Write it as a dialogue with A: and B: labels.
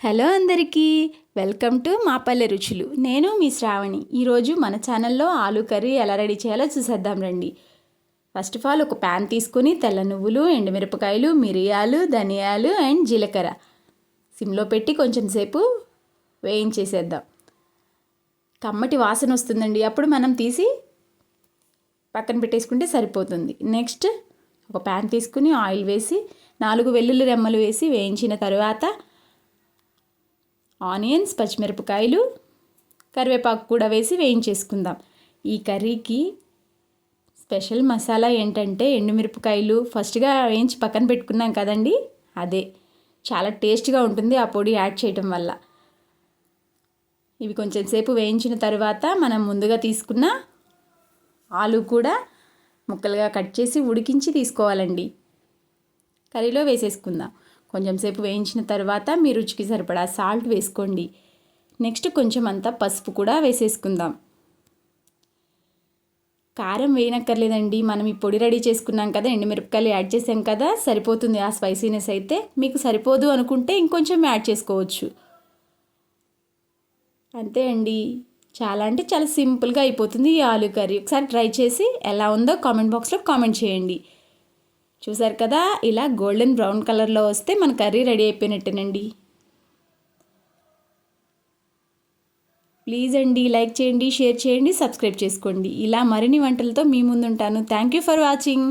A: Hello అందరికీ, welcome to మా పల్లె రుచులు. నేను మీ శ్రావణి. ఈరోజు మన ఛానల్లో ఆలూ కర్రీ ఎలా రెడీ చేయాలో చూసేద్దాం రండి. ఫస్ట్ ఆఫ్ ఆల్ ఒక ప్యాన్ తీసుకొని తెల్ల నువ్వులు, ఎండుమిరపకాయలు, మిరియాలు, ధనియాలు అండ్ జీలకర్ర సిమ్లో పెట్టి కొంచెం సేపు వేయించేసేద్దాం. కమ్మటి వాసన వస్తుందండి. అప్పుడు మనం తీసి పక్కన పెట్టేసుకుంటే సరిపోతుంది. నెక్స్ట్ ఒక ప్యాన్ తీసుకుని ఆయిల్ వేసి 4 వెల్లుల్లి రెమ్మలు వేసి వేయించిన తర్వాత ఆనియన్స్, పచ్చిమిరపకాయలు, కరివేపాకు కూడా వేసి వేయించేసుకుందాం. ఈ కర్రీకి స్పెషల్ మసాలా ఏంటంటే ఎండుమిరపకాయలు ఫస్ట్గా వేయించి పక్కన పెట్టుకున్నాం కదండి, అదే చాలా టేస్ట్గా ఉంటుంది ఆ పొడి యాడ్ చేయటం వల్ల. ఇవి కొంచెం సేపు వేయించిన తర్వాత మనం ముందుగా తీసుకున్న ఆలు కూడా ముక్కలుగా కట్ చేసి ఉడికించి తీసుకోవాలండి. కర్రీలో వేసేసుకుందాం. కొంచెం సేపు వేయించిన తర్వాత మీ రుచికి సరిపడా సాల్ట్ వేసుకోండి. నెక్స్ట్ కొంచెం అంతా పసుపు కూడా వేసేసుకుందాం. కారం వేయనక్కర్లేదండి, మనం ఈ పొడి రెడీ చేసుకున్నాం కదా, ఎండుమిరపకాయలు యాడ్ చేసాం కదా, సరిపోతుంది ఆ స్పైసీనెస్ అయితే. మీకు సరిపోదు అనుకుంటే ఇంకొంచెం యాడ్ చేసుకోవచ్చు. అంతే అండి, చాలా అంటే చాలా సింపుల్గా అయిపోతుంది ఈ ఆలూ కర్రీ. ఒకసారి ట్రై చేసి ఎలా ఉందో కామెంట్ బాక్స్లో కామెంట్ చేయండి. చూసారు కదా, ఇలా గోల్డెన్ బ్రౌన్ కలర్లో వస్తే మన కర్రీ రెడీ అయిపోయినట్టేనండి. ప్లీజ్ అండి, లైక్ చేయండి, షేర్ చేయండి, సబ్స్క్రైబ్ చేసుకోండి. ఇలా మరిన్ని వంటలతో మీ ముందుంటాను. Thank you for watching.